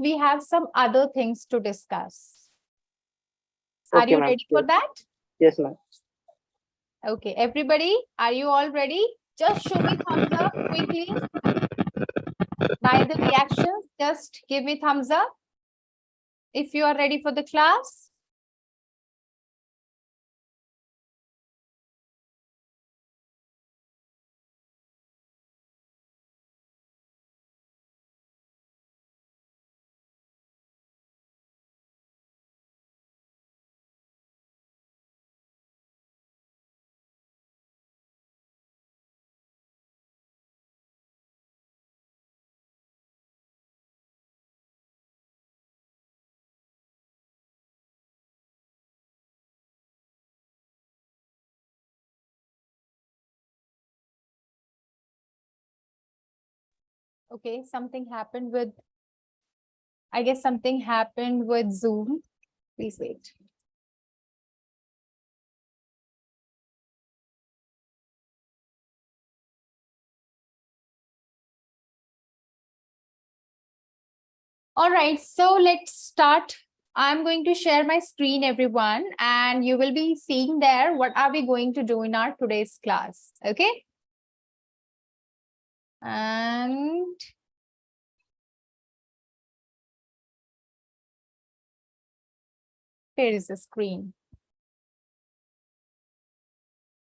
we have some other things to discuss. Are Okay, you ma'am. ready for that? Yes, ma'am. Okay, everybody, are you all ready? Just show me thumbs up quickly. By the reactions, just give me thumbs up if you are ready for the class. Okay, something happened with, I guess something happened with Zoom. Please wait. All right, so let's start. I'm going to share my screen, everyone, and you will be seeing there what are we going to do in our today's class, okay? And here is the screen.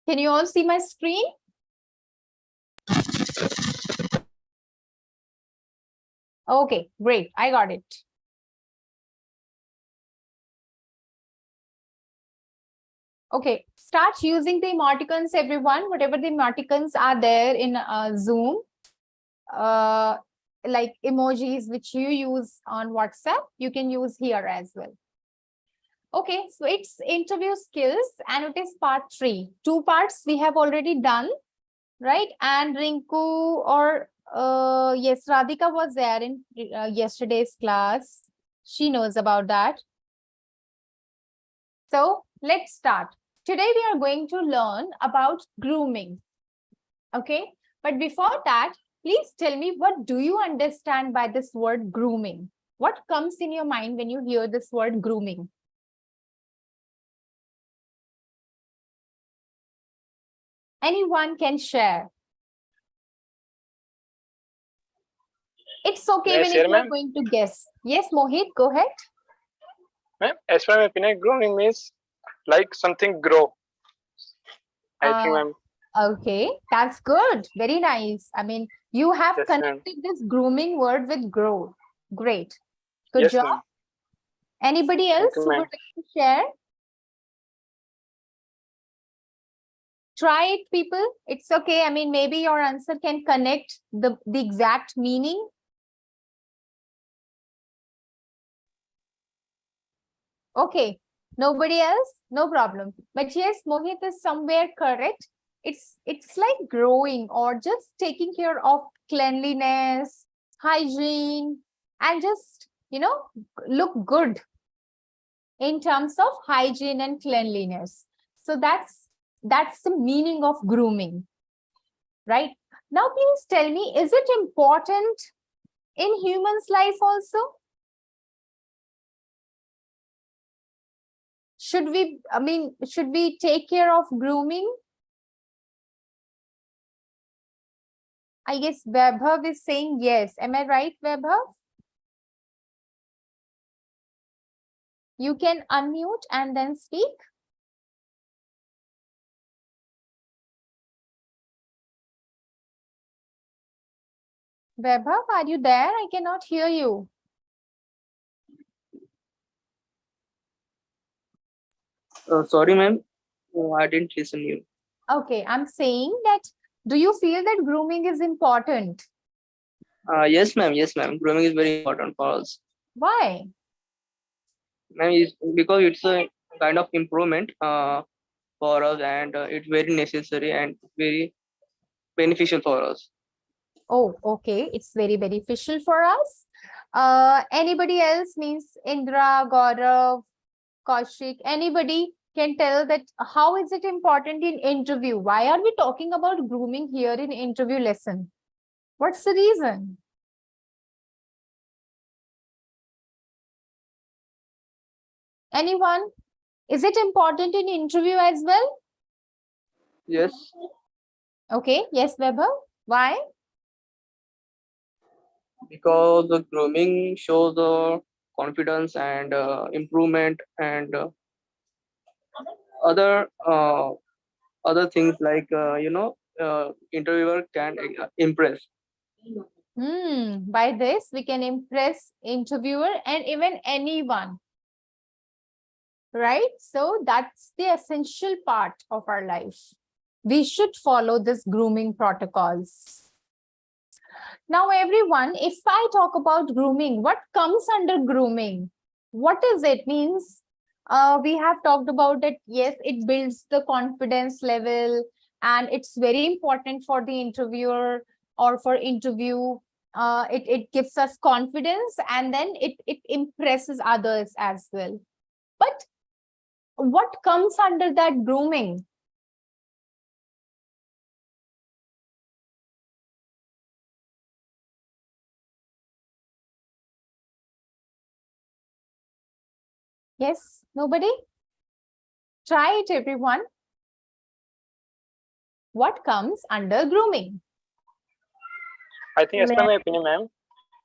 Can you all see my screen? Okay, great. I got it. Okay, start using the emoticons, everyone. Whatever the emoticons are there in Zoom, like emojis which you use on WhatsApp, you can use here as well. Okay, so it's interview skills and it is part 3. 2 parts we have already done, right? And Rinku or yes, Radhika was there in yesterday's class. She knows about that. So let's start. Today we are going to learn about grooming. Okay, but before that, please tell me, what do you understand by this word grooming? What comes in your mind when you hear this word grooming? Anyone can share. It's okay when you are going to guess. Yes, Mohit, go ahead. Ma'am, as far as my opinion, grooming means like something grow. I think, ma'am. Okay, that's good. Very nice. I mean, you have Yes, connected this grooming word with grow. Great. Good Yes, job. ma'am. Anybody else who would like to share? Try it, people. It's okay. I mean, maybe your answer can connect the exact meaning. Okay, nobody else? No problem. But yes, Mohit is somewhere correct. It's like growing or just taking care of cleanliness, hygiene, and just, you know, look good in terms of hygiene and cleanliness. So that's the meaning of grooming, right? Now, please tell me, is it important in humans' life also? Should we take care of grooming? I guess Vaibhav is saying yes. Am I right, Vaibhav? You can unmute and then speak. Vaibhav, are you there? I cannot hear you. Sorry, ma'am. I didn't listen to you. Okay, I'm saying that, do you feel that grooming is important? Yes, ma'am. Yes, ma'am. Grooming is very important for us. Why? Ma'am, because it's a kind of improvement for us, and it's very necessary and very beneficial for us. Oh, okay. It's very beneficial for us. Anybody else, means Indra, Gaurav, Kaushik, anybody can tell that how is it important in interview? Why are we talking about grooming here in interview lesson? What's the reason? Anyone? Is it important in interview as well? Yes, Okay. Yes, Weber. Why? because the grooming shows the confidence and improvement and other other things like interviewer can impress. By this, we can impress interviewer and even anyone. Right? So that's the essential part of our life. We should follow this grooming protocols. Now, everyone, if I talk about grooming, what comes under grooming? What is it? Means we have talked about that, yes, it builds the confidence level and it's very important for the interviewer or for interview. It gives us confidence and then it impresses others as well. But what comes under that grooming? Yes, nobody? Try it, everyone. What comes under grooming? I think, as per my opinion, ma'am,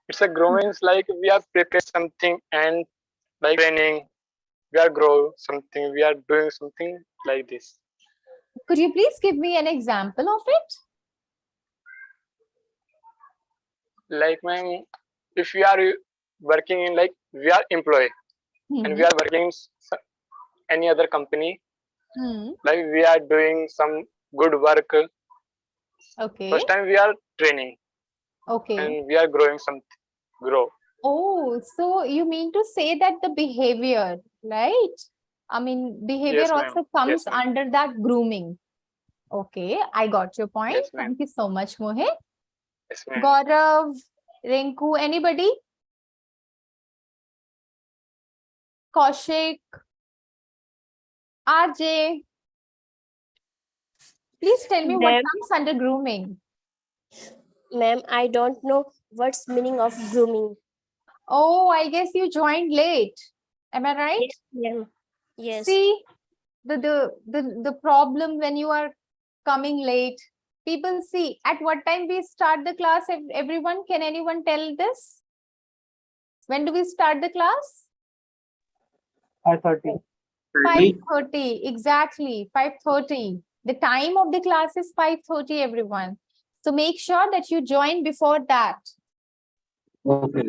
it's a grooming is like we are preparing something and like training, we are grow something, we are doing something like this. Could you please give me an example of it? Like, ma'am, if we are working in like we are employee and we are working in any other company, like we are doing some good work. Okay. First time we are training. Okay. And we are growing something, grow. Oh, so you mean to say that the behavior, right? I mean, behavior Yes, ma'am. also comes Yes, ma'am. under that grooming. Okay, I got your point. Yes, ma'am. Thank you so much, Mohit. Yes, ma'am. Gaurav, Rinku, anybody? Kaushik, RJ, please tell me what Ma'am, comes under grooming. ma'am, I don't know what's meaning of grooming. Oh, I guess you joined late. Am I right? Yes, ma'am. Yes. See, the problem when you are coming late. People see at what time we start the class. Everyone, can anyone tell this? When do we start the class? 5:30. 5:30, exactly, 5:30. The time of the class is 5:30, everyone. So make sure that you join before that. Okay.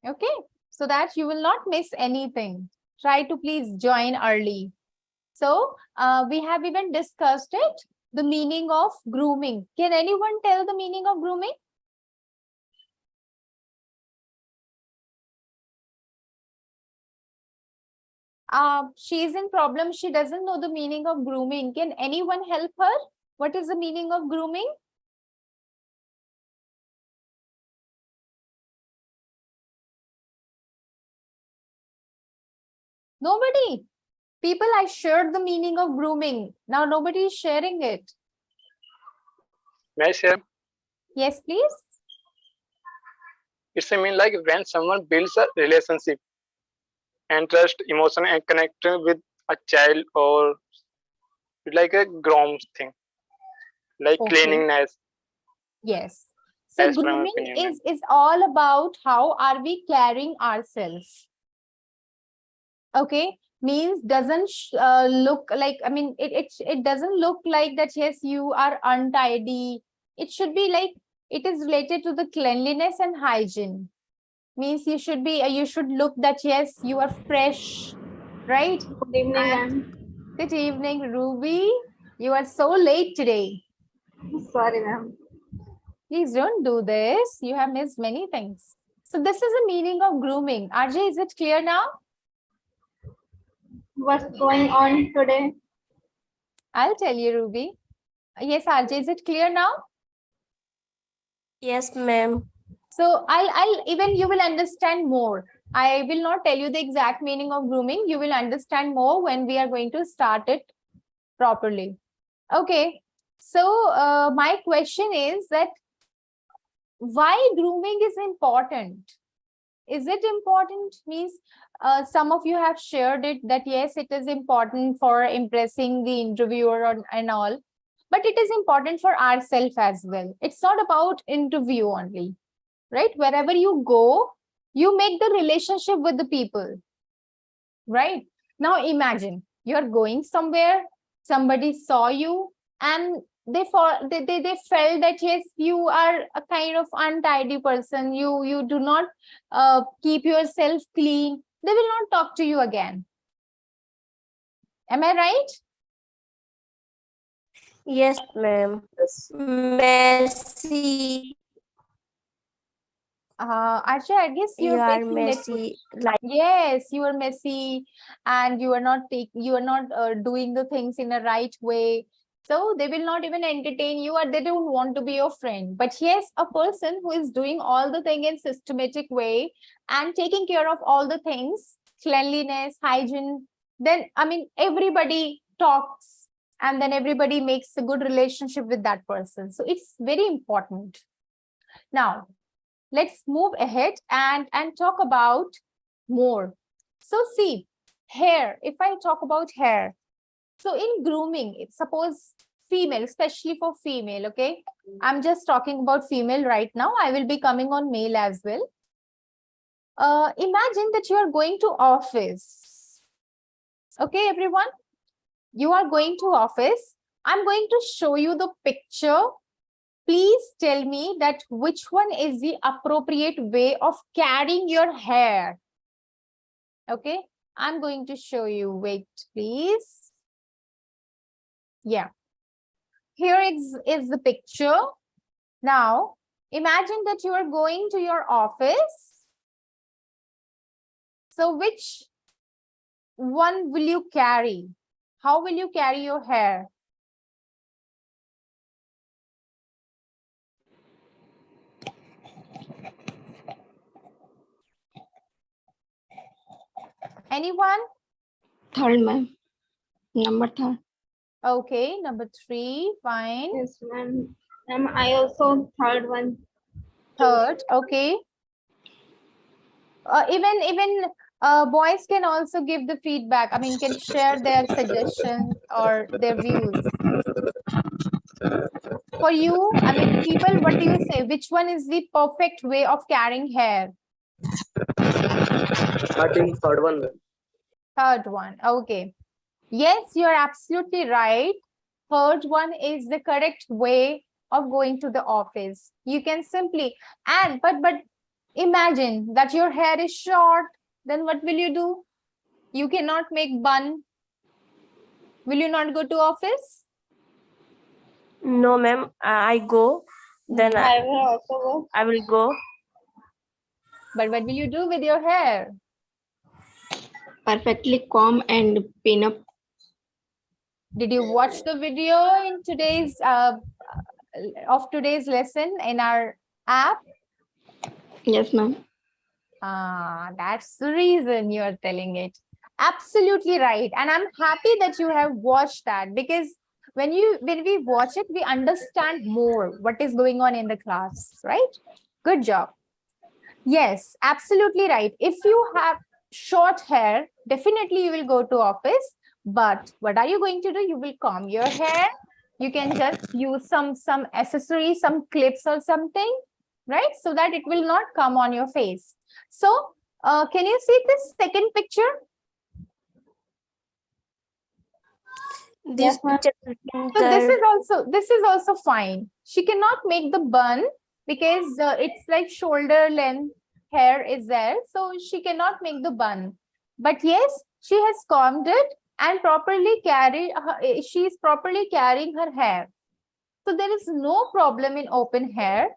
Okay, so that you will not miss anything. Try to please join early. So we have even discussed it, the meaning of grooming. Can anyone tell the meaning of grooming? She is in problem. She doesn't know the meaning of grooming. Can anyone help her? What is the meaning of grooming? Nobody. People, I shared the meaning of grooming. Now nobody is sharing it. May I share? Yes, please. It's a mean like when someone builds a relationship and trust, emotion, and connect with a child or like a groom thing, like Okay. cleanliness. Yes. So As per my grooming opinion, is all about how are we carrying ourselves. Okay, means doesn't look like, I mean, it doesn't look like that, yes, you are untidy. It should be like, it is related to the cleanliness and hygiene. Means you should be, you should look that, yes, you are fresh, right? Good evening, ma'am. Good evening, Ruby. You are so late today. Sorry, ma'am. Please don't do this. You have missed many things. So this is the meaning of grooming. RJ, is it clear now? What's going on today? I'll tell you, Ruby. Yes, RJ, is it clear now? Yes, ma'am. So I'll even you will understand more. I will not tell you the exact meaning of grooming. You will understand more when we are going to start it properly. Okay. So my question is that why grooming is important? is it important? Means some of you have shared it that yes, it is important for impressing the interviewer and all, but it is important for ourselves as well. It's not about interview only, right? Wherever you go, you make the relationship with the people, right? Now imagine you're going somewhere, somebody saw you, and they felt that yes, you are a kind of untidy person, you do not keep yourself clean, they will not talk to you again. Am I right? Yes, ma'am. Messy. Arsha, I guess You you're are facing network. messy. Like, Yes, you are messy, and you are not doing the things in a right way. So they will not even entertain you, or they don't want to be your friend. But yes, a person who is doing all the thing in systematic way and taking care of all the things, cleanliness, hygiene, then I mean everybody talks, and then everybody makes a good relationship with that person. So it's very important. Now, let's move ahead and talk about more. So see, hair, if I talk about hair, so in grooming, it's suppose female, especially for female, okay? I'm just talking about female right now. I will be coming on male as well. Imagine that you are going to office. Okay, everyone? You are going to office. I'm going to show you the picture. Please tell me that which one is the appropriate way of carrying your hair. Okay, I'm going to show you. Wait, please. Yeah, here is the picture. Now, imagine that you are going to your office. So which one will you carry? How will you carry your hair? Anyone? Third, ma'am. Number third. Okay, number 3, fine. Yes, ma'am. Ma'am, I also third one. Third, okay. Even boys can also give the feedback. I mean, can share their suggestions or their views. For you, I mean, people, what do you say? Which one is the perfect way of carrying hair? I think third one. Third one, okay. Yes, you're absolutely right. Third one is the correct way of going to the office. You can simply, and but imagine that your hair is short, then what will you do? You cannot make bun. Will you not go to office? no, ma'am. I go. Then I will also go. I will go. But what will you do with your hair? Perfectly comb and pin up. Did you watch the video in today's lesson in our app? Yes, ma'am. That's the reason you're telling it. Absolutely right. And I'm happy that you have watched that, because when we watch it, we understand more what is going on in the class, right? Good job. Yes, absolutely right. If you have short hair, definitely you will go to office. But what are you going to do? You will comb your hair. You can just use some accessories, some clips or something, right? So that it will not come on your face. So can you see this second picture? This Yes, ma'am. picture. So this is also fine. She cannot make the bun because it's like shoulder length hair is there, so she cannot make the bun. But yes, she has combed it and she is properly carrying her hair. So there is no problem in open hair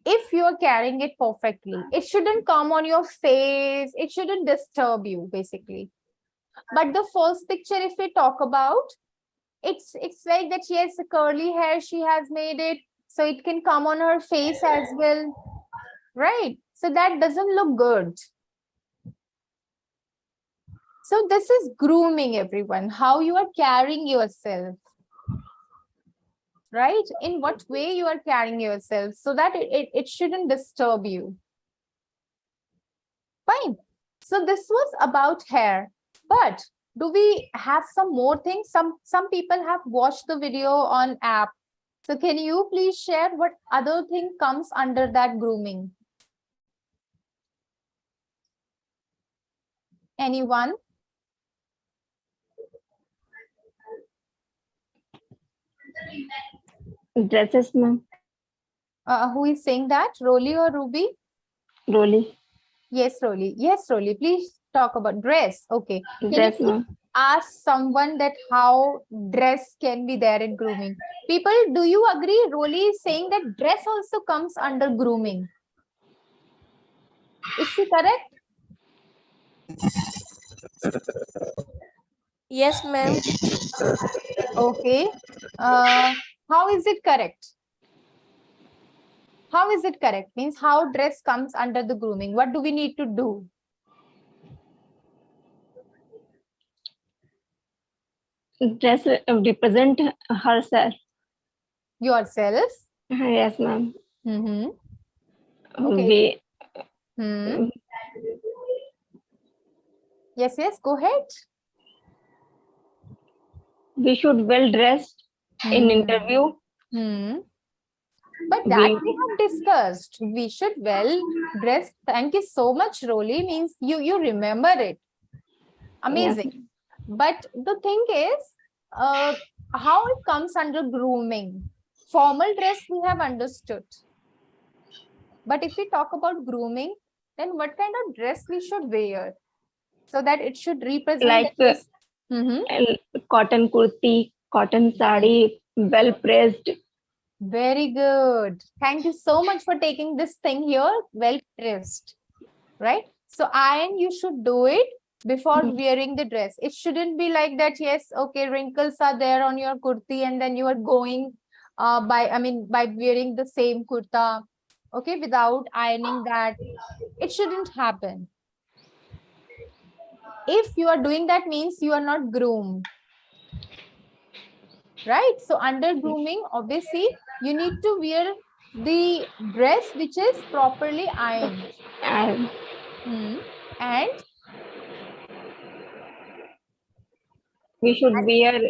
if you are carrying it perfectly. It shouldn't come on your face. It shouldn't disturb you, basically. But the first picture, if we talk about, it's like that she has a curly hair, she has made it so it can come on her face as well, right? So that doesn't look good. So this is grooming, everyone, how you are carrying yourself, right? In what way you are carrying yourself, so that it shouldn't disturb you. Fine. So this was about hair, but do we have some more things? Some people have watched the video on app. So can you please share what other thing comes under that grooming? Anyone? Dresses, ma'am. Who is saying that? Rolly or Ruby? Rolly. Yes, Rolly. Yes, Rolly. Please talk about dress. Okay. Can you Dress, please ma'am. ask someone that how dress can be there in grooming? People, do you agree? Rolly is saying that dress also comes under grooming. Is she correct? Yes, ma'am. Okay. How is it correct? How is it correct? Means how dress comes under the grooming. What do we need to do? Dress represent herself. Yourself. Yes, ma'am. Mm-hmm. Okay. We Hmm. Yes, yes, go ahead. we should well dressed in interview. Hmm. But that we have discussed. We should well dress. Thank you so much, Rolly. Means you remember it. Amazing. Yes. But the thing is, how it comes under grooming. Formal dress we have understood. But if we talk about grooming, then what kind of dress we should wear so that it should represent Like this? cotton kurti, cotton sari, well pressed. Very good. Thank you so much for taking this thing here, well pressed, right? So iron, you should do it before wearing the dress. It shouldn't be like that. Yes, okay, wrinkles are there on your kurti and then you are going by wearing the same kurta, okay, without ironing that. It shouldn't happen. If you are doing that means you are not groomed, right? So under grooming, obviously, you need to wear the dress which is properly ironed. And And we should wear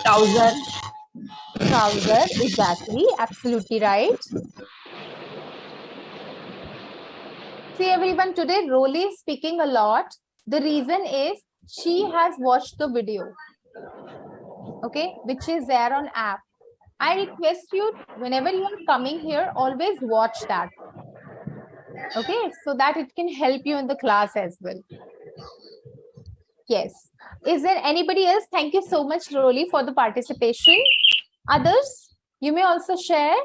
trouser. trouser, exactly, absolutely right. See everyone, today Rolly is speaking a lot. The reason is she has watched the video, okay, which is there on app. I request you, whenever you are coming here, always watch that, okay, so that it can help you in the class as well. Yes. Is there anybody else? Thank you so much, Rolly, for the participation. Others, you may also share.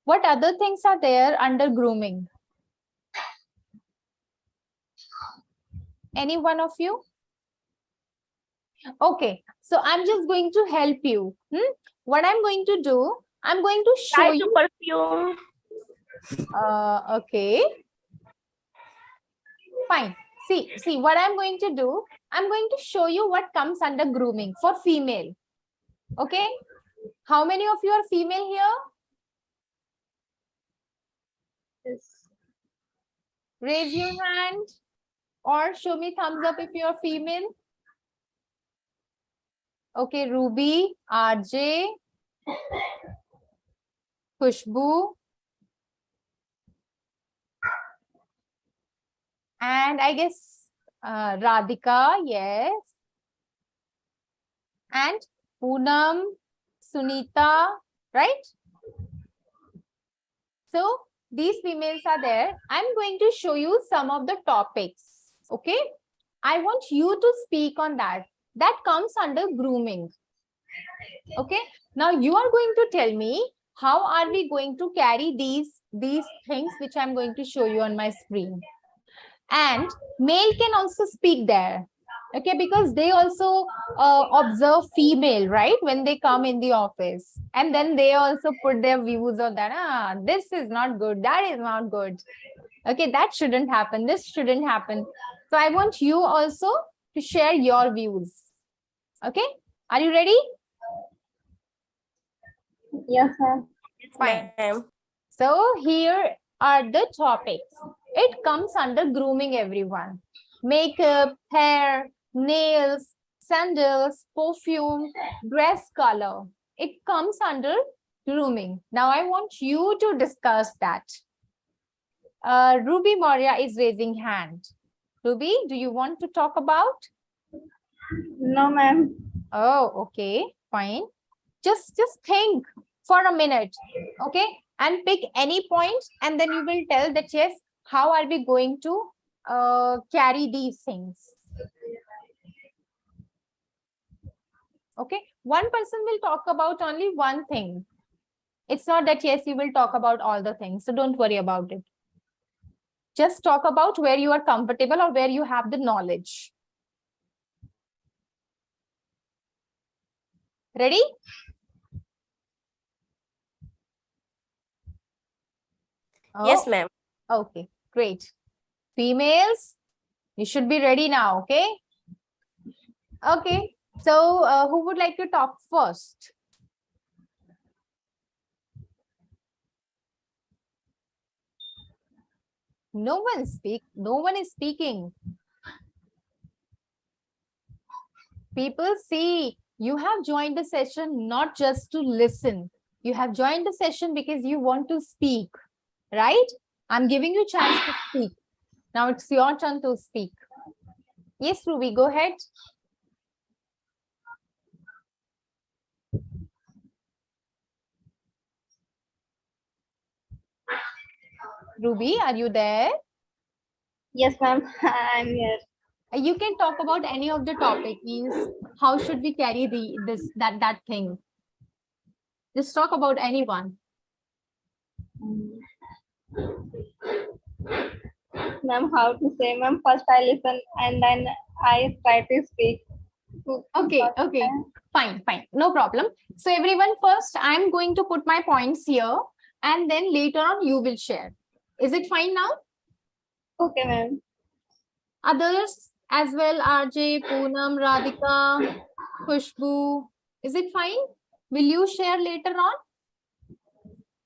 What other things are there under grooming? Any one of you? Okay, so I'm just going to help you. What I'm going to do, I'm going to show you. Perfume. Okay. Fine. See, what I'm going to do, I'm going to show you what comes under grooming for female. Okay. How many of you are female here? Yes. Raise your hand or show me thumbs up if you're female. Okay, Ruby, RJ, Khushbu, and I guess Radhika, yes. And Poonam, Sunita, right? So these females are there. I'm going to show you some of the topics. Okay. I want you to speak on that. That comes under grooming. Okay. Now you are going to tell me how are we going to carry these things which I'm going to show you on my screen. And male can also speak there. Okay, because they also observe female, right, when they come in the office, and then they also put their views on that. This is not good, that is not good, okay, that shouldn't happen, this shouldn't happen. So I want you also to share your views. Okay, are you ready? Yes, ma'am. Fine. So here are the topics. It comes under grooming, everyone. Makeup, hair, nails, sandals, perfume, dress color. It comes under grooming. Now I want you to discuss that. Ruby Moria is raising hand. Ruby, do you want to talk about? No, ma'am. Oh, okay, fine. Just think for a minute, okay? And pick any point, and then you will tell that, yes, how are we going to carry these things? Okay, one person will talk about only one thing. It's not that, yes, you will talk about all the things, so don't worry about it. Just talk about where you are comfortable or where you have the knowledge. Ready? Yes, ma'am. Okay, great. Females, you should be ready now, okay? Okay, so who would like to talk first? No one is speaking. People, see, you have joined the session not just to listen. You have joined the session because you want to speak, right? I'm giving you a chance to speak. Now it's your turn to speak. Yes, Ruby, go ahead. Ruby, are you there? Yes, ma'am. I'm here. You can talk about any of the topic. Means how should we carry that thing? Just talk about anyone. Ma'am, how to say, ma'am? First I listen and then I try to speak. Okay, fine, no problem. So everyone, first I'm going to put my points here, and then later on you will share. Is it fine now? Okay, ma'am. Others as well, RJ, Poonam, Radhika, Khushbu. Is it fine? Will you share later on?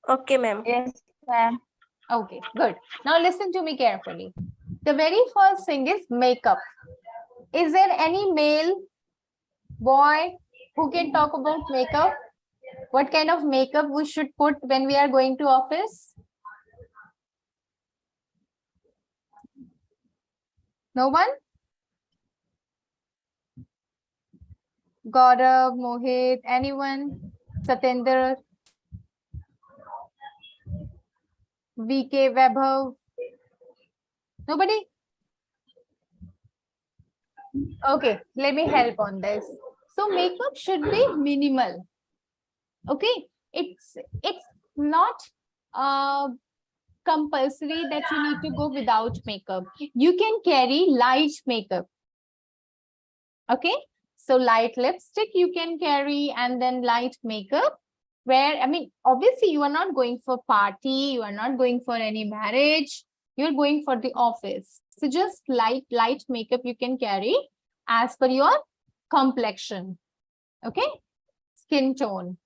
Okay, ma'am. Yes, ma'am. Okay, good. Now listen to me carefully. The very first thing is makeup. Is there any male boy who can talk about makeup? What kind of makeup we should put when we are going to office? No one? Gaurav, Mohit, anyone? Satendra? VK, Vaibhav? Nobody? Okay, let me help on this. So makeup should be minimal. Okay, it's not compulsory that you need to go without makeup. You can carry light makeup. Okay, so light lipstick you can carry, and then light makeup, where, I mean, obviously you are not going for party, you are not going for any marriage, you're going for the office. So just light makeup you can carry as per your complexion. Okay, skin tone.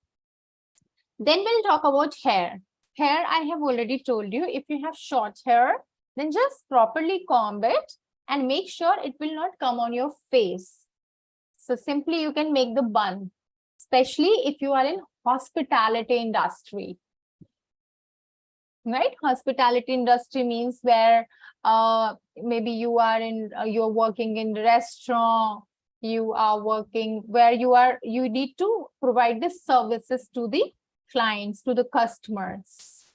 Then we'll talk about hair. Hair, I have already told you, if you have short hair, then just properly comb it and make sure it will not come on your face. So simply you can make the bun, especially if you are in hospitality industry. Right? Hospitality industry means where maybe you are in, you're working in restaurant, you are working where you need to provide the services to the clients, to the customers.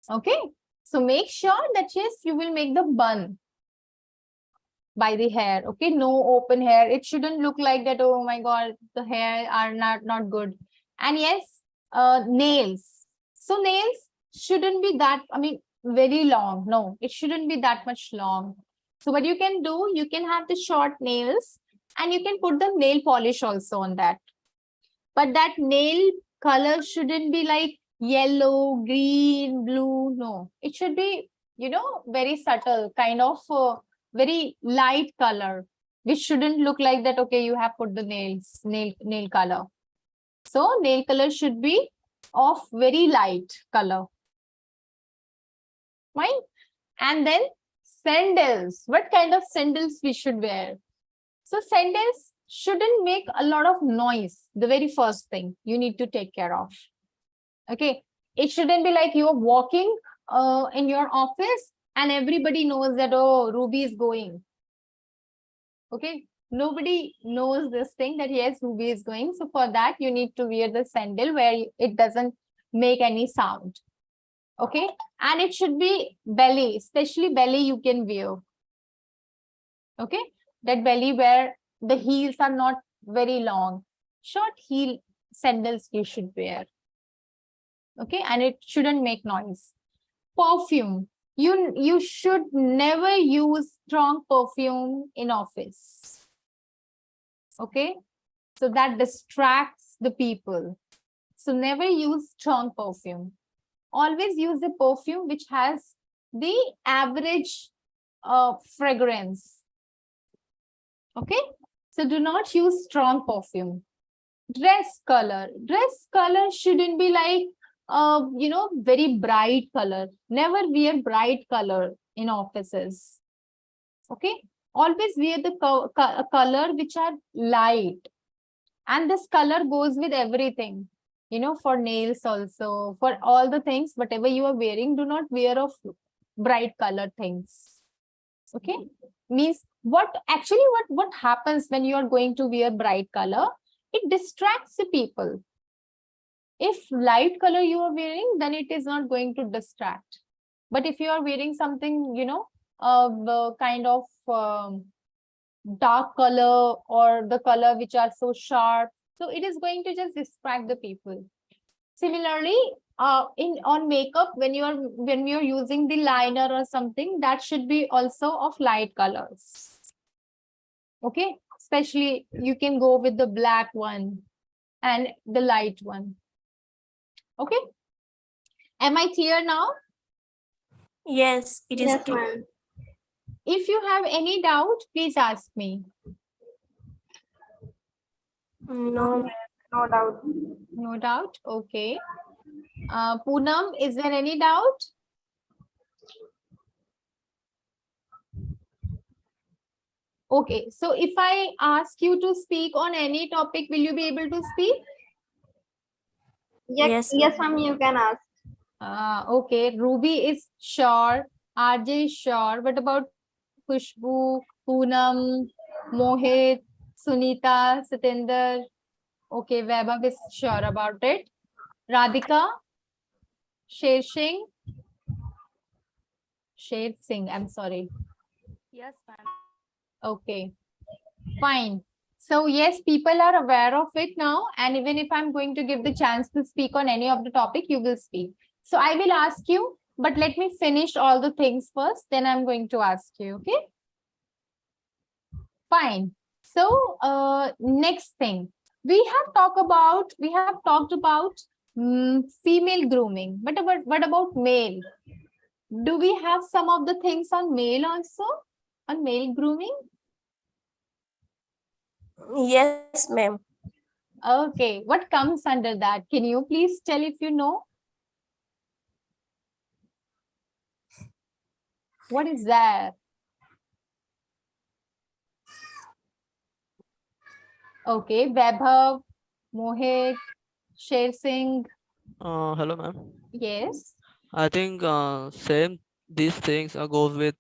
Okay, so make sure that yes, you will make the bun by the hair. Okay, no open hair. It shouldn't look like that. Oh my god, the hair are not good. And yes, nails. So nails shouldn't be that, I mean, very long. No, it shouldn't be that much long. So what you can do, you can have the short nails and you can put the nail polish also on that. But that nail color shouldn't be like yellow, green, blue. No, it should be, you know, very subtle, kind of very light color, which shouldn't look like that. Okay, you have put the nail color. So nail color should be of very light color. Fine. And then sandals. What kind of sandals we should wear? So sandals shouldn't make a lot of noise. The very first thing you need to take care of. Okay. It shouldn't be like you're walking in your office and everybody knows that, oh, Ruby is going. Okay. Nobody knows this thing that yes, Ruby is going. So for that, you need to wear the sandal where it doesn't make any sound. Okay. And it should be belly, especially belly you can wear. Okay. That belly where the heels are not very long. Short heel sandals you should wear. Okay. And it shouldn't make noise. Perfume. You should never use strong perfume in office. Okay. So that distracts the people. So never use strong perfume. Always use a perfume which has the average fragrance. Okay. So do not use strong perfume. Dress color. Dress color shouldn't be like, very bright color. Never wear bright color in offices. Okay. Always wear the color which are light. And this color goes with everything. For nails also, for all the things, whatever you are wearing, do not wear of bright color things. Okay. Means what happens when you are going to wear bright color? It distracts the people. If light color you are wearing, then it is not going to distract. But if you are wearing something, kind of dark color or the color which are so sharp, so it is going to just distract the people. Similarly, on makeup, when you're using the liner or something, that should be also of light colors. Okay, especially you can go with the black one and the light one. Okay, am I clear now? Yes, it is Yes, clear. ma'am. If you have any doubt, please ask me. No. No doubt. No doubt. Okay. Poonam, is there any doubt? Okay. So if I ask you to speak on any topic, will you be able to speak? Yes, Yes, ma'am, you can ask. Okay. Ruby is sure. RJ is sure. What about Khushbu, Poonam, Mohit, Sunita, Satinder? Okay. Vaibhav is sure about it. Radhika? Sher Singh? Sher Singh, I'm sorry. Yes, ma'am. Okay, fine. So yes, people are aware of it now. And even if I'm going to give the chance to speak on any of the topic, you will speak. So I will ask you, but let me finish all the things first. Then I'm going to ask you, okay? Fine. So next thing, we have talked about female grooming. But what about male? Do we have some of the things on male also? On male grooming? yes, ma'am. Okay, what comes under that? Can you please tell if you know? What is that? Okay, Vaibhav, Mohit, Sher Singh. Hello, ma'am. Yes. I think same these things goes with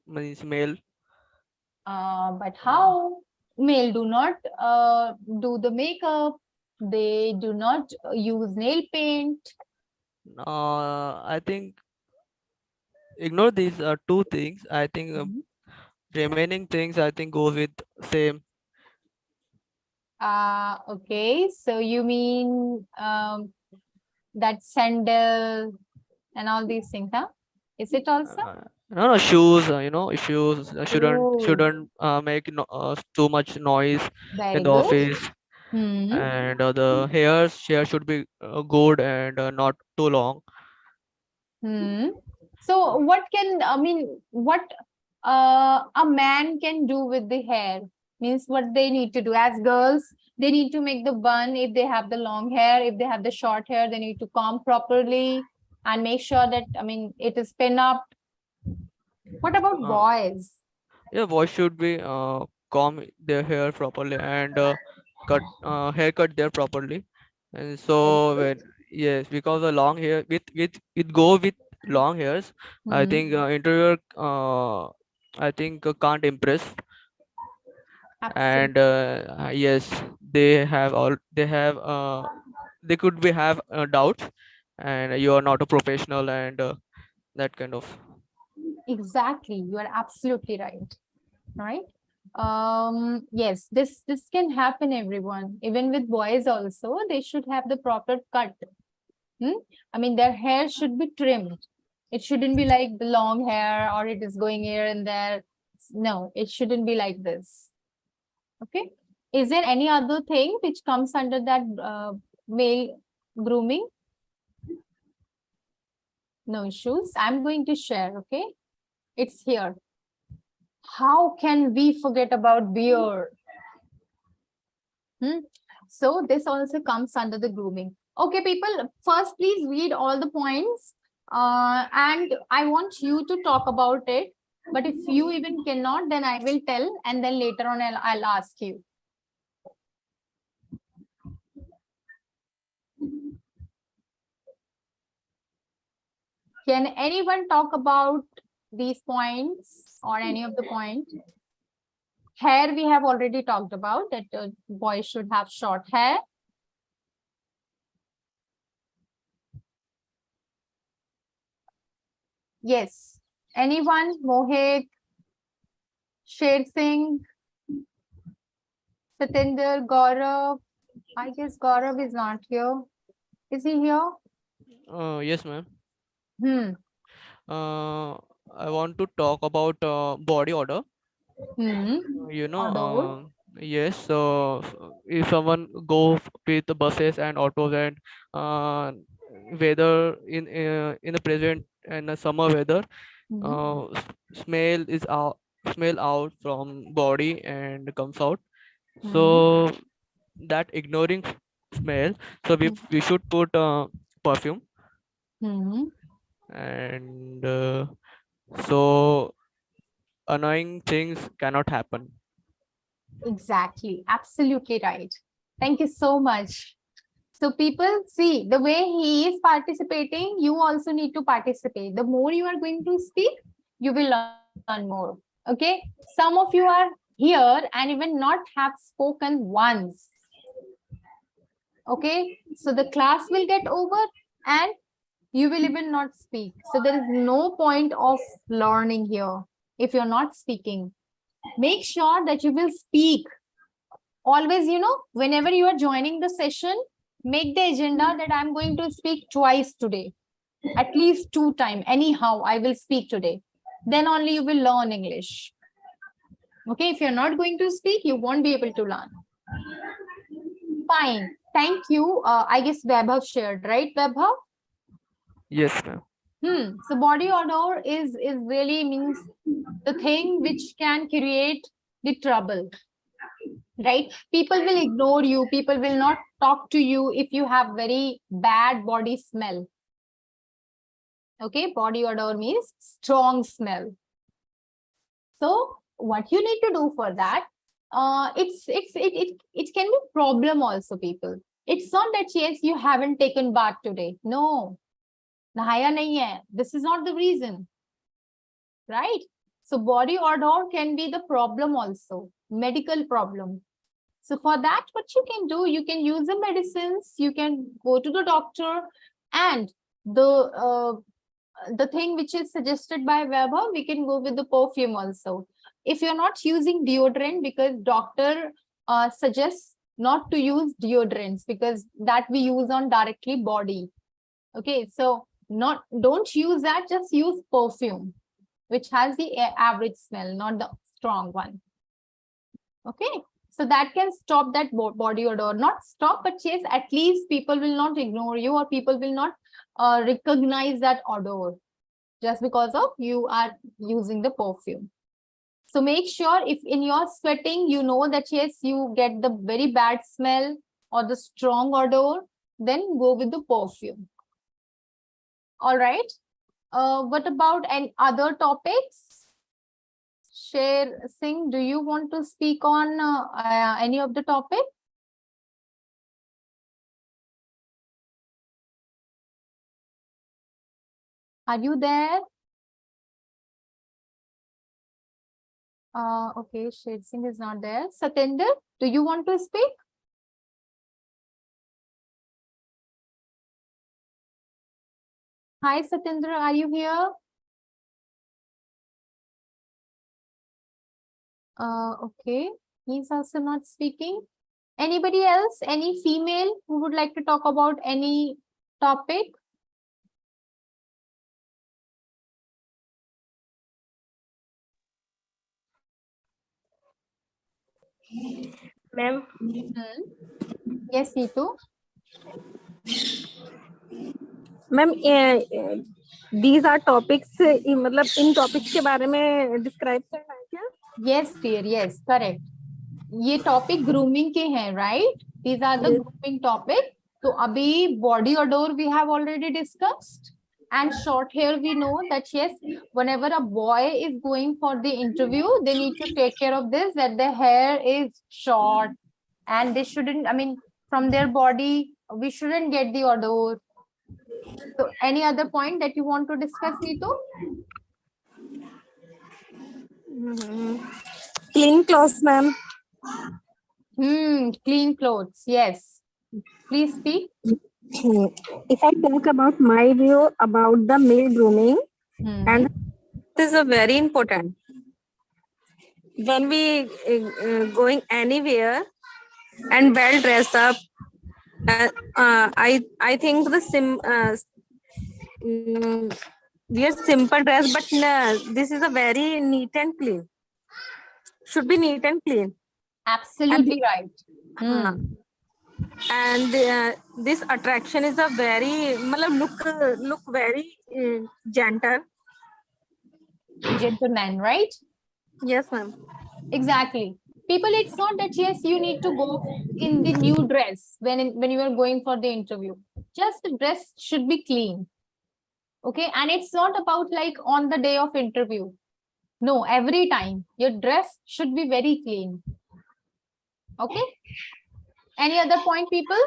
means male. But how? Male do not do the makeup. They do not use nail paint. I think ignore these two things. I think remaining things I think go with same. Okay, so you mean that sandal and all these things, huh? Is it also? No, shoes. Shoes shouldn't Shoes. make too much noise in Very the good. office. Hmm. And the hair should be good and not too long. So what a man can do with the hair? Means what they need to do as girls, they need to make the bun if they have the long hair. If they have the short hair, they need to comb properly. and make sure that, I mean, it is pin up. What about boys? Yeah, boys should be comb their hair properly and cut haircut there properly. And Very so good. when yes, because the long hair with it go with long hairs, I think interior I think can't impress. And Absolutely. yes, they have all they could be have doubts, and you are not a professional and that kind of. Exactly. You are absolutely right. Right. Yes, this can happen, everyone. Even with boys also, they should have the proper cut. I mean, their hair should be trimmed. It shouldn't be like the long hair or it is going here and there. No, it shouldn't be like this. Okay. Is there any other thing which comes under that male grooming? No issues. I'm going to share. Okay. It's here. How can we forget about beard? So this also comes under the grooming. Okay, people, first please read all the points and I want you to talk about it. But if you even cannot, then I will tell and then later on I'll ask you. Can anyone talk about these points or any of the points? Hair we have already talked about, that boys should have short hair. Yes. Anyone? Mohit, Sher Singh, Satinder, Gaurav. I guess Gaurav is not here. Is he here? Yes, ma'am. Hmm. I want to talk about body odor. Hmm. You know, Odor. yes. So if someone go with the buses and autos and uh, weather in the present and the summer weather, Hmm. uh, smell out from body and comes out. Hmm. So that ignoring smell. So we should put perfume Hmm. and so annoying things cannot happen. Exactly. Absolutely right. Thank you so much. So people see the way he is participating, you also need to participate. The more you are going to speak, you will learn more. Okay. Some of you are here and even not have spoken once. Okay. So the class will get over and you will even not speak. So there is no point of learning here if you're not speaking. Make sure that you will speak. Always, whenever you are joining the session, make the agenda that I'm going to speak twice today, at least 2 times. Anyhow, I will speak today. Then only you will learn English. Okay, if you're not going to speak, you won't be able to learn. Fine. Thank you. I guess Vaibhav shared, right, Vaibhav? Yes, ma'am. So body odor is really means the thing which can create the trouble, right? People will ignore you. People will not talk to you if you have very bad body smell. Okay, body odor means strong smell. So what you need to do for that, it can be problem also, people. It's not that yes, you haven't taken bath today. No, nahaya nahi hai. This is not the reason, right? So body odor can be the problem also, medical problem. So for that, what you can do, you can use the medicines, you can go to the doctor, and the thing which is suggested by Weber, we can go with the perfume also. If you're not using deodorant, because doctor suggests not to use deodorants because that we use on directly body. Okay, so don't use that, just use perfume, which has the average smell, not the strong one. Okay, so that can stop that body odor. Not stop, but yes, at least people will not ignore you or people will not recognize that odor just because of you are using the perfume. So make sure if in your sweating, you know that yes, you get the very bad smell or the strong odor, then go with the perfume. All right. What about any other topics? Sher Singh, do you want to speak on any of the topic? Are you there? Okay, Sher Singh is not there. Satinder, do you want to speak? Hi, Satindra, are you here? Okay, he's also not speaking. Anybody else? Any female who would like to talk about any topic? Ma'am, Yes, Neetu. Ma'am these are topics मतलब इन topics के बारे में describe करना है क्या? Yes, dear. Yes, correct. ये topic grooming के हैं, right? These are the Yes. grooming topic. तो अभी body odor we have already discussed, and short hair we know that yes, whenever a boy is going for the interview, they need to take care of this, that their hair is short, and they shouldn't. I mean, from their body, we shouldn't get the odor. So, any other point that you want to discuss, Neetu? Clean clothes, ma'am. Clean clothes. Yes. Please speak. If I talk about my view about the male grooming, and this is a very important. When we going anywhere and well dressed up, I think the wear simple dress, but no, this is a very neat and clean. Should be neat and clean. Absolutely right. And this attraction is a very look very gentle. Gentleman, right? Yes, ma'am. Exactly. People, it's not that yes, you need to go in the new dress when you are going for the interview. Just the dress should be clean. Okay, and it's not about like on the day of interview. No, every time your dress should be very clean. Okay. Any other point, people?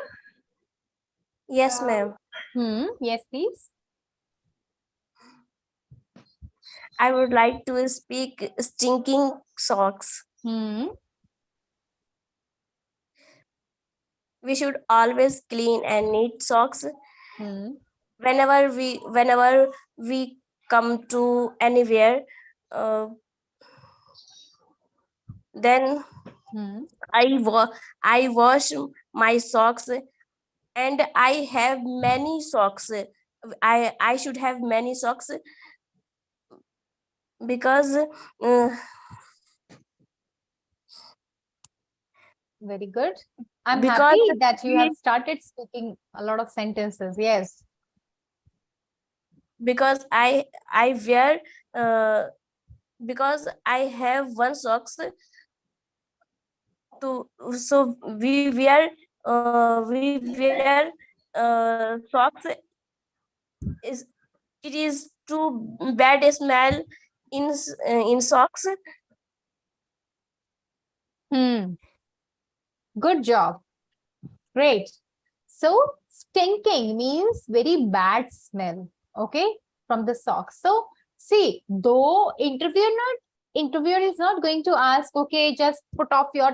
yes, ma'am. Yes, please. I would like to speak stinking socks. We should always clean and neat socks. Whenever we come to anywhere, then I wash my socks, and I have many socks. I should have many socks because Very good. I'm Because happy that you have started speaking a lot of sentences. Yes. because I wear because I have one socks to, so we wear socks. Is it is too bad smell in socks. Good job. Great. So stinking means very bad smell. Okay, from the socks. So see, though interviewer is not going to ask, okay, just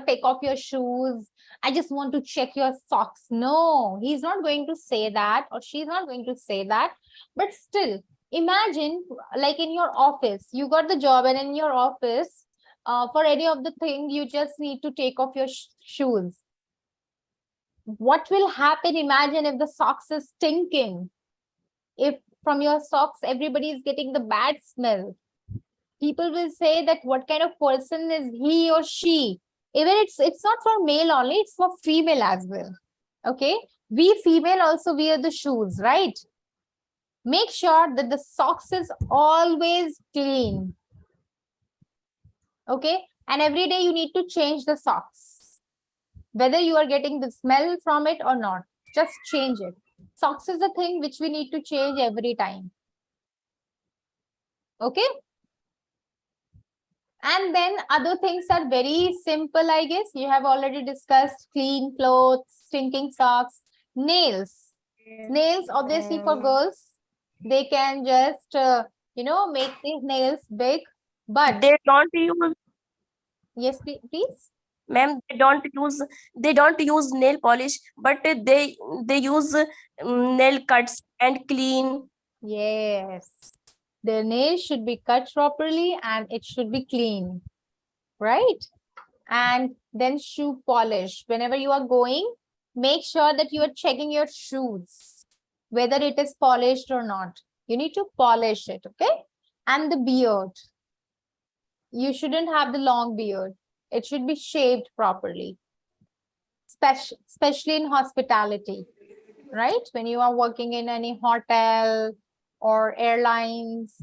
take off your shoes. I just want to check your socks. No, he's not going to say that, or she's not going to say that. But still, imagine like in your office, you got the job, and in your office, for any of the thing, you just need to take off your shoes. What will happen? Imagine if the socks is stinking. If from your socks, everybody is getting the bad smell. People will say that what kind of person is he or she? Even it's not for male only, it's for female as well. Okay. We female also wear the shoes, right? Make sure that the socks is always clean. Okay. And every day you need to change the socks. Whether you are getting the smell from it or not, just change it. Socks is the thing which we need to change every time. Okay. And then other things are very simple, I guess. You have already discussed clean clothes, stinking socks, nails. Nails, obviously for girls, they can just, make these nails big. But they don't use, yes, please. ma'am, they don't use nail polish, but they use nail cuts and clean. Yes. The nails should be cut properly and it should be clean, right? And then shoe polish. Whenever you are going, make sure that you are checking your shoes, whether it is polished or not. You need to polish it, okay? And the beard. You shouldn't have the long beard. It should be shaved properly, especially in hospitality, right? When you are working in any hotel or airlines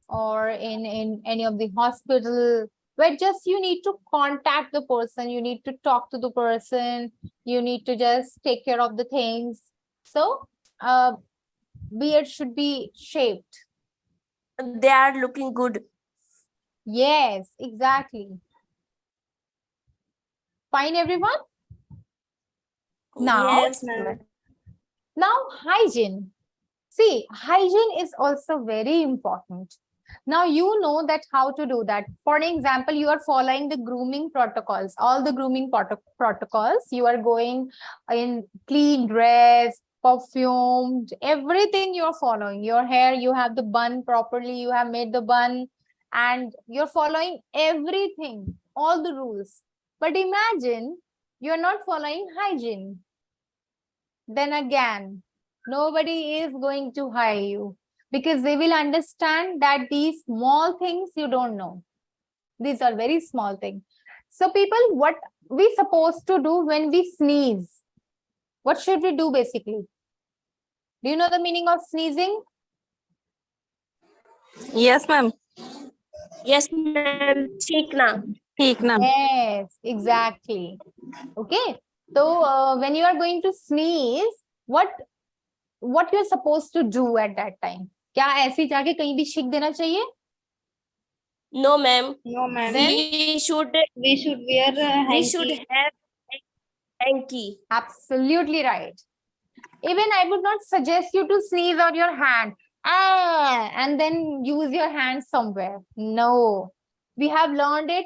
or in any of the hospital, where just you need to contact the person, you need to talk to the person, you need to just take care of the things. So beard should be shaved. They are looking good. Yes, exactly. Fine, everyone? Now, Yes, ma'am. now hygiene. See, hygiene is also very important. Now you know that how to do that. For an example, you are following the grooming protocols, all the grooming protocols. You are going in clean dress, perfumed, everything you're following. Your hair, you have the bun properly, you have made the bun, and you're following everything, all the rules. But imagine you're not following hygiene. Then again, nobody is going to hire you because they will understand that these small things you don't know. These are very small things. So people, what we supposed to do when we sneeze? What should we do basically? Do you know the meaning of sneezing? Yes, ma'am. Yes, ma'am. ठीक ना. Yes, exactly. Okay. So when you are going to sneeze, what you're supposed to do at that time? क्या ऐसे जाके कहीं भी छिक देना चाहिए? No, ma'am. No, ma'am. Then We should wear a we hanky. should have hanky. absolutely right. Even I would not suggest you to sneeze on your hand and then use your hand somewhere. No, we have learned it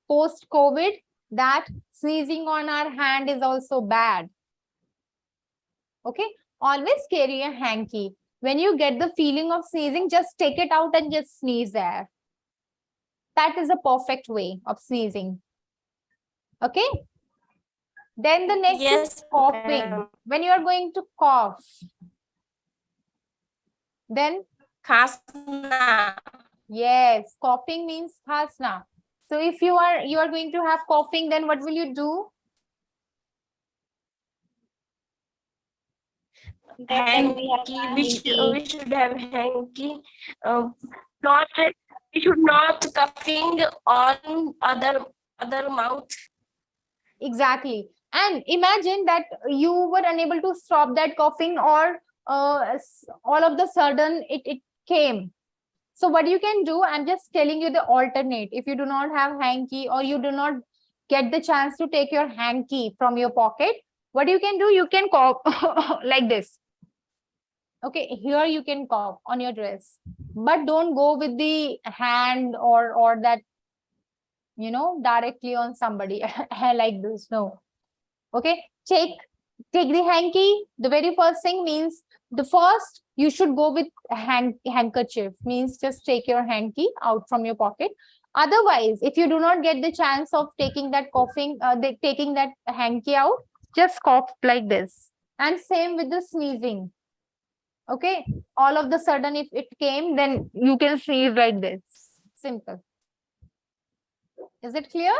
post-COVID that sneezing on our hand is also bad. Okay, always carry a hanky. When you get the feeling of sneezing, just take it out and just sneeze there. That is a perfect way of sneezing. Okay. Then the next is coughing. When you are going to cough, then Khasna. yes, coughing means khasna. So if you are going to have coughing, then what will you do? Hanky. We should have hanky. Not we should not coughing on other mouth. Exactly. And imagine that you were unable to stop that coughing, or all of the sudden it came. So what you can do, I'm just telling you the alternate. If you do not have hanky or you do not get the chance to take your hanky from your pocket, what you can do, you can cough like this. Okay, here you can cough on your dress, but don't go with the hand or that, directly on somebody like this. No. Okay, take the hanky. The very first thing means the first you should go with handkerchief, means just take your hanky out from your pocket. Otherwise, if you do not get the chance of taking that taking that hanky out, just cough like this. And same with the sneezing. Okay, all of the sudden if it came, then you can sneeze like this. Simple. Is it clear?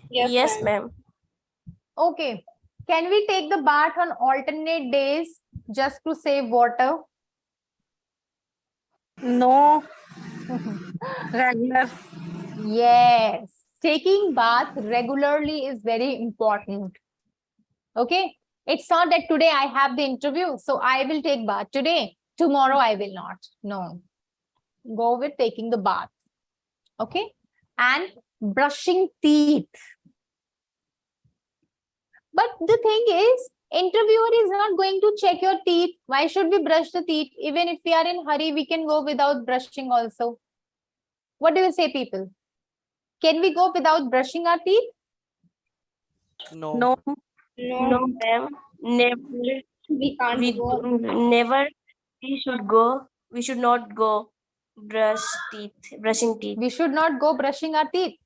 Yes, ma'am. Okay. Can we take the bath on alternate days just to save water? No. Regular. Yes. Taking bath regularly is very important. Okay. It's not that today I have the interview, so I will take bath today. Tomorrow I will not. No. Go with taking the bath. Okay. And brushing teeth. But the thing is, interviewer is not going to check your teeth. Why should we brush the teeth? Even if we are in hurry, we can go without brushing also. What do you say, people? Can we go without brushing our teeth? No. No. No, ma'am. Never. We can't go. Never. We should go. We should not go brushing teeth. We should not go brushing our teeth.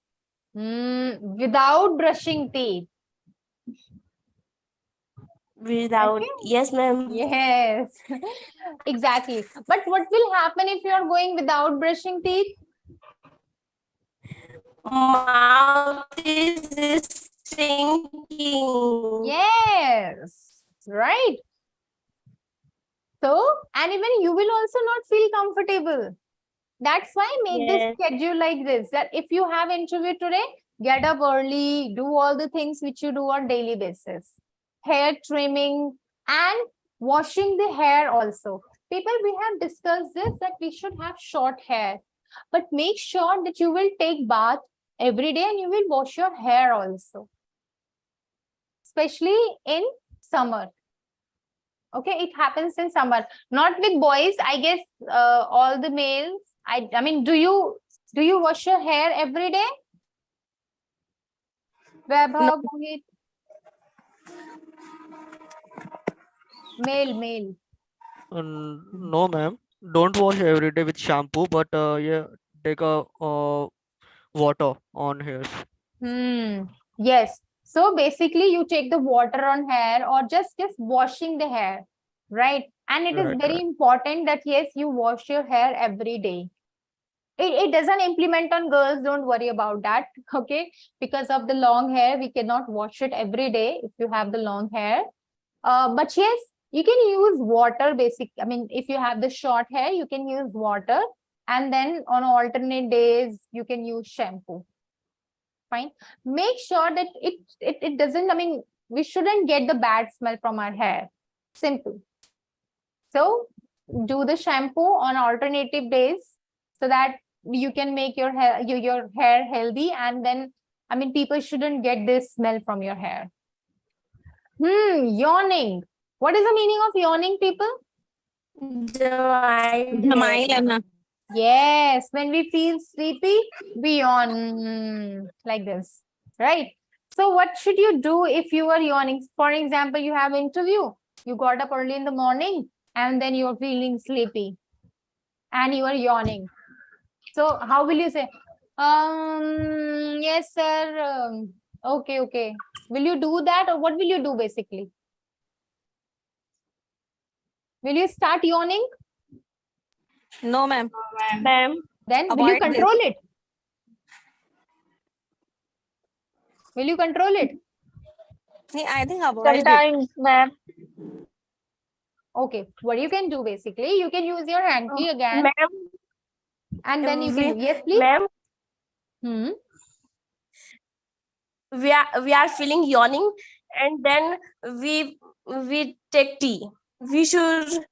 Without brushing teeth. Without. Okay. Yes, ma'am. Yes, exactly. But what will happen if you are going without brushing teeth? Mouth is stinking. Yes, right. So, and even you will also not feel comfortable. That's why make this Yes. schedule like this, that if you have interview today, get up early, do all the things which you do on daily basis. Hair trimming and washing the hair also. People, we have discussed this, that we should have short hair, but make sure that you will take bath every day and you will wash your hair also, especially in summer. Okay, it happens in summer, not with boys. I guess all the males. I mean, do you wash your hair every day? Vaibhav, Mohit? Male. No, ma'am. Don't wash every day with shampoo, but yeah, take a water on hairs. Yes. So basically, you take the water on hair or just washing the hair, right? And it is Right, very right. important that yes, you wash your hair every day. It doesn't implement on girls. Don't worry about that. Okay, because of the long hair, we cannot wash it every day if you have the long hair. But yes, you can use water. I mean, if you have the short hair, you can use water, and then on alternate days you can use shampoo. Fine. Make sure that it doesn't. I mean, we shouldn't get the bad smell from our hair. Simple. So do the shampoo on alternative days so that you can make your hair healthy, and then I mean, people shouldn't get this smell from your hair. Yawning. What is the meaning of yawning, people? Jamailana. Yes, when we feel sleepy, we yawn like this, right? So what should you do if you are yawning? For example, you have interview, you got up early in the morning, and then you are feeling sleepy, and you are yawning. So how will you say? Yes, sir. Okay. Will you do that, or what will you do basically? Will you start yawning? No, ma'am. Ma'am. Then will you Avoid this. control it? Will you control it? I think avoid it. Sometimes, ma'am. Okay, what you can do basically, you can use your hanky again, Ma'am. and then you can do. Yes, please. Ma'am, we are feeling yawning, and then we take tea. We should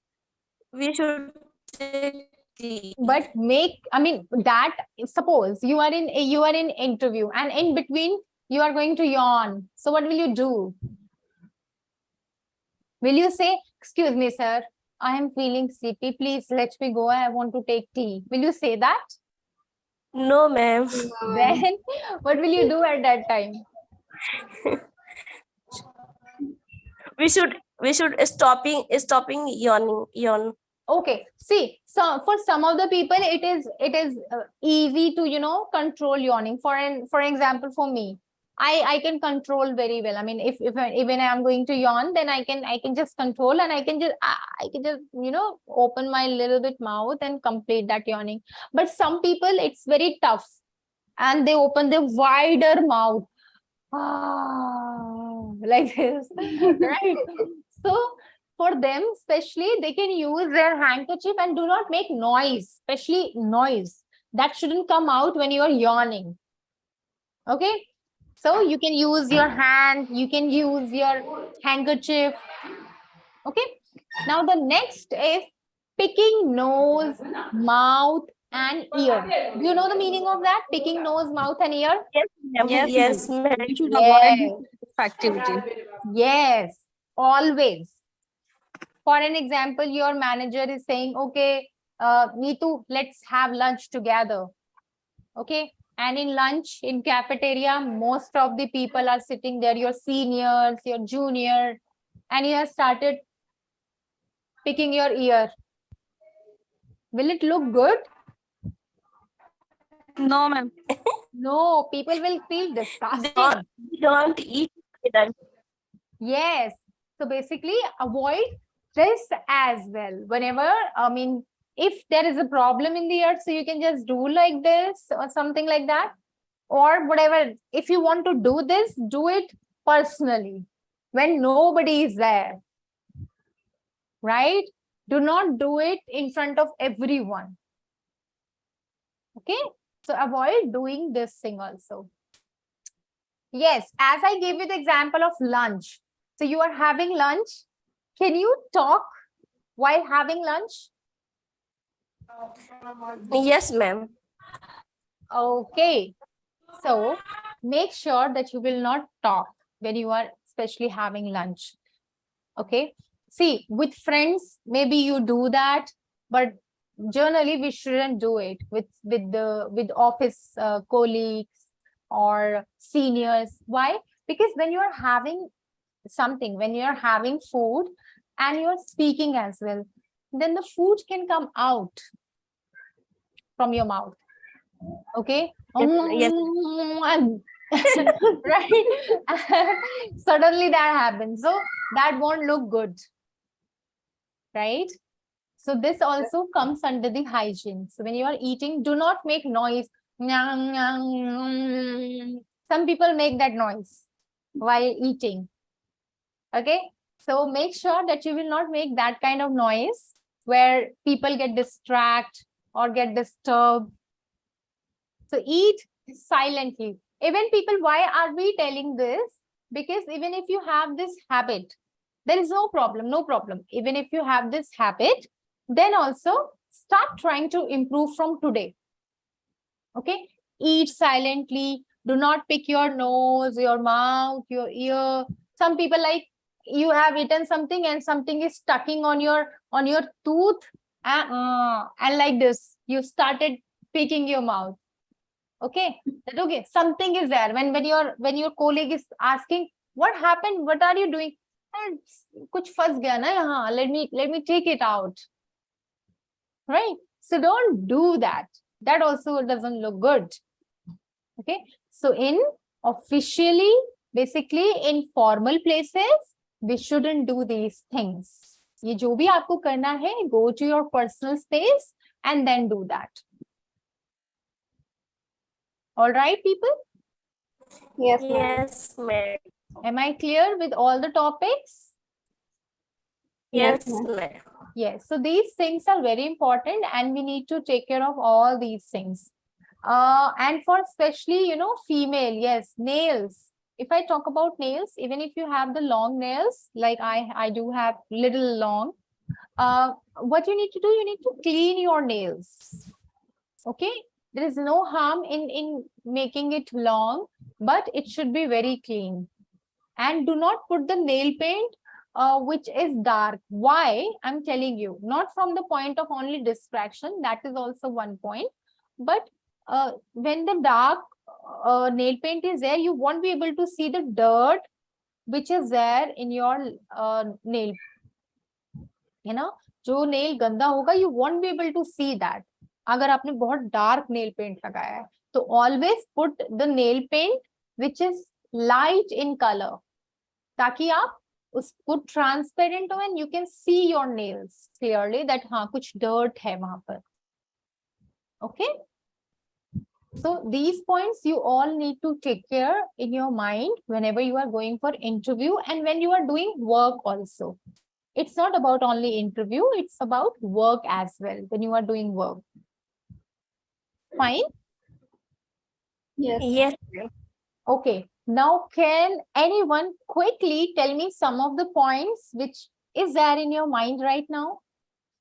take tea. But I mean, that suppose you are in interview, and in between you are going to yawn. So what will you do? Will you say, "Excuse me, sir, I am feeling sleepy. Please let me go. I want to take tea." Will you say that? No, ma'am. Then what will you do at that time? We should stopping yawn. Okay, see, so for some of the people, it is easy to control yawning. For example, for me, I can control very well. I mean, if even I am going to yawn, then I can just control, and I can just open my little bit mouth and complete that yawning. But some people, it's very tough, and they open the wider mouth, like this, right? So for them, especially, they can use their handkerchief and do not make noise, especially noise that shouldn't come out when you are yawning. Okay, So you can use your hand, you can use your handkerchief. Okay. Now the next is picking nose, mouth, and ear. Do you know the meaning of that? Picking nose, mouth, and ear? Yes, Yes, ma'am. ma'am. We should avoid Yes. this activity. Yes, always. For an example, your manager is saying, okay, Neetu, let's have lunch together. Okay. And in lunch, in cafeteria, most of the people are sitting there, your seniors, your junior, and you have started picking your ear. Will it look good? No, ma'am. No, people will feel disgusting. They don't eat it. Yes. So basically, avoid this as well. Whenever, I mean, if there is a problem in the ear, so you can just do like this or something like that. Or whatever. If you want to do this, do it personally when nobody is there. Right? Do not do it in front of everyone. Okay? So avoid doing this thing also. Yes, as I gave you the example of lunch. So you are having lunch. Can you talk while having lunch? Yes, ma'am. Okay. So make sure that you will not talk when you are especially having lunch. Okay. See, with friends, maybe you do that, but generally we shouldn't do it with office colleagues or seniors. Why? Because when you are having something, when you are having food and you're speaking as well, then the food can come out from your mouth. Okay. Yes. Right. Suddenly that happens. So that won't look good. Right. So this also comes under the hygiene. So when you are eating, do not make noise. Some people make that noise while eating. Okay. So make sure that you will not make that kind of noise where people get distracted or get disturbed. So eat silently. Even people, why are we telling this? Because even if you have this habit, there is no problem, no problem. Even if you have this habit, then also start trying to improve from today. Okay. Eat silently. Do not pick your nose, your mouth, your ear. Some people like you have eaten something and something is stucking on your tooth, and like this, you started picking your mouth. Okay, that okay, something is there. When your colleague is asking, what happened? What are you doing? Kuch fas gaya na yahan. Let me take it out. Right? So don't do that. That also doesn't look good. Okay. So in officially, basically in formal places, we shouldn't do these things. ये जो भी आपको करना है, go to your personal space and then do that. All right, people? Yes, ma'am. Yes, ma'am. Am I clear with all the topics? Yes, ma'am. ma'am. Yes. So these things are very important and we need to take care of all these things. And for especially, female, yes, nails. If I talk about nails, even if you have the long nails, like I do have little long, what you need to do, you need to clean your nails. Okay. There is no harm in making it long, but it should be very clean. And do not put the nail paint which is dark. Why? I'm telling you, not from the point of only distraction, that is also one point, but when the dark nail paint is there, you won't be able to see the dirt which is there in your nail. जो nail गंदा होगा, you won't be able to see that. अगर आपने बहुत dark nail paint लगाया है, तो always put the nail paint which is light in color, ताकि आप उसको ट्रांसपेरेंट हो and you can see your nails clearly that हाँ कुछ dirt है वहां पर. Okay. So these points you all need to take care in your mind whenever you are going for interview and when you are doing work also. It's not about only interview, it's about work as well when you are doing work. Fine? Yes. Yes, ma'am. Okay, now can anyone quickly tell me some of the points which is there in your mind right now?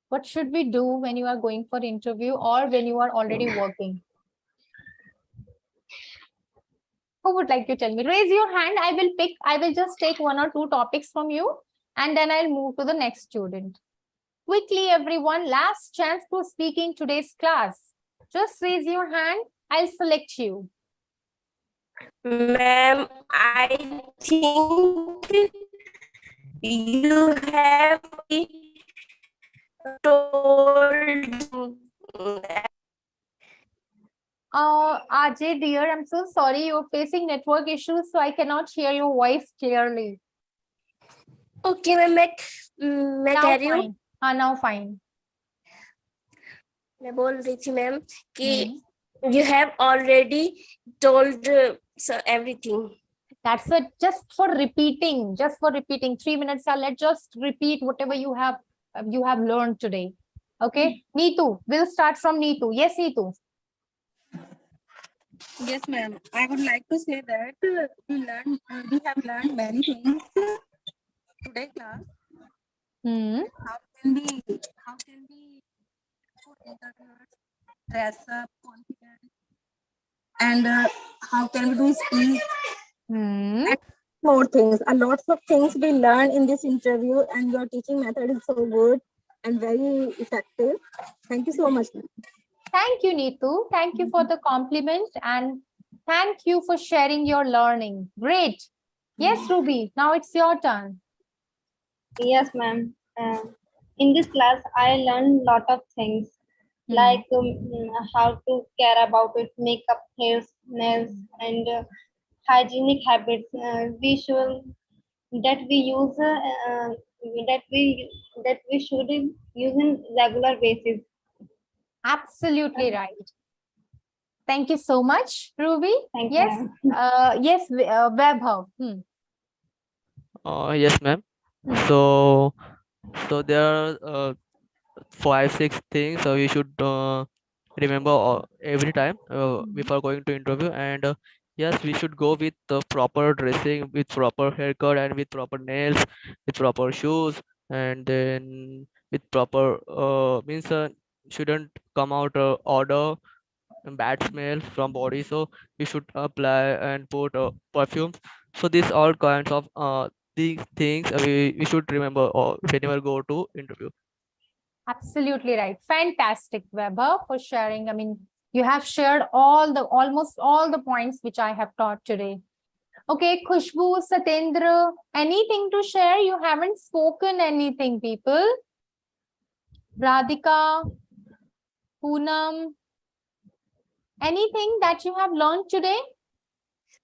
What should we do when you are going for interview or when you are already working? Who would like to tell me? Raise your hand. I will just take 1 or 2 topics from you and then I'll move to the next student. Quickly, everyone, last chance to speak in today's class. Just raise your hand. I'll select you. Ma'am, I think you have told. Ajay, dear, I'm so sorry. You're facing network issues, so I cannot hear your voice clearly. Okay, मैं Now कह रही हूँ. fine. Now fine. मैं बोल रही थी ma'am कि you have already told everything. That's it. Just for repeating. 3 minutes. Let's just repeat whatever you have learned today. Okay, Neetu. We'll start from Neetu. Yes, Neetu. Yes, ma'am. I would like to say that we have learned many things today class. How can we dress up confident, and how can we do speak? And more things. A lot of things we learn in this interview, and your teaching method is so good and very effective. Thank you so much, ma'am. Thank you, Neetu. Thank you for the compliment and thank you for sharing your learning. Great. Yes, Ruby. Now it's your turn. Yes, ma'am. In this class, I learned lot of things like how to care about it, makeup, hair, nails, and hygienic habits. We should that we use that we should use in regular basis. Absolutely right. Thank you so much, Ruby. Thank Yes. you. Yes, Vaibhav. Yes, ma'am. So there are 5-6 things we should remember every time before going to interview, and yes, we should go with the proper dressing, with proper haircut, and with proper nails, with proper shoes, and then with proper means shouldn't come out odor and bad smell from body, so we should apply and put perfumes. So these all kinds of these things we should remember whenever go to interview. Absolutely right. Fantastic, Weber, for sharing. I mean, you have shared almost all the points which I have taught today. Okay, Khushbu, Satendra, anything to share? You haven't spoken anything, people. Radhika, Poonam, anything that you have learned today?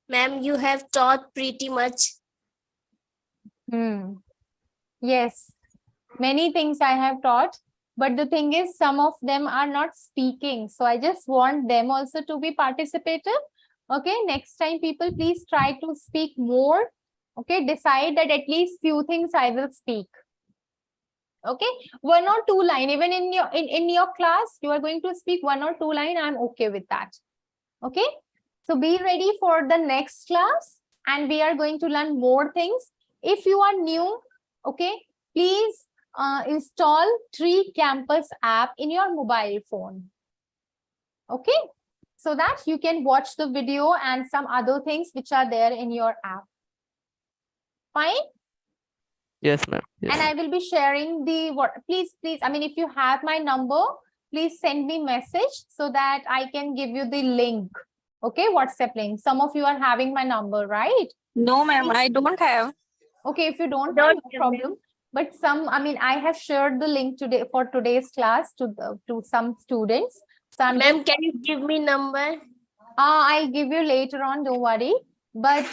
Ma'am, you have taught pretty much. Yes, many things I have taught. But the thing is, some of them are not speaking. So I just want them also to be participative. Okay, next time, people, please try to speak more. Okay, decide that at least few things I will speak. Okay, 1 or 2 line. Even in your class, you are going to speak 1 or 2 line. I'm okay with that. Okay, so be ready for the next class. And we are going to learn more things. If you are new, okay, please install Treecampus app in your mobile phone. Okay, so that you can watch the video and some other things which are there in your app. Fine? Yes, ma'am. Yes. And I will be sharing the please, I mean, if you have my number, please send me message so that I can give you the link. Okay, WhatsApp link. Some of you are having my number, right? No, ma'am, I don't have. Okay, if you don't have, no problem. But some, I mean, I have shared the link today for today's class to some students. So ma'am, can you give me number? I'll give you later on, don't worry. But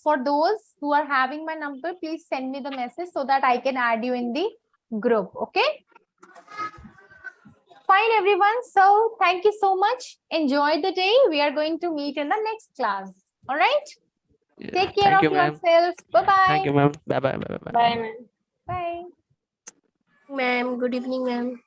for those who are having my number, please send me the message so that I can add you in the group. Okay. Fine, everyone. So thank you so much. Enjoy the day. We are going to meet in the next class. All right. Yeah. Take care of yourselves. Bye-bye. Thank you, ma'am. Bye-bye. Bye-bye. Bye, ma'am. Bye. Ma'am, good evening, ma'am.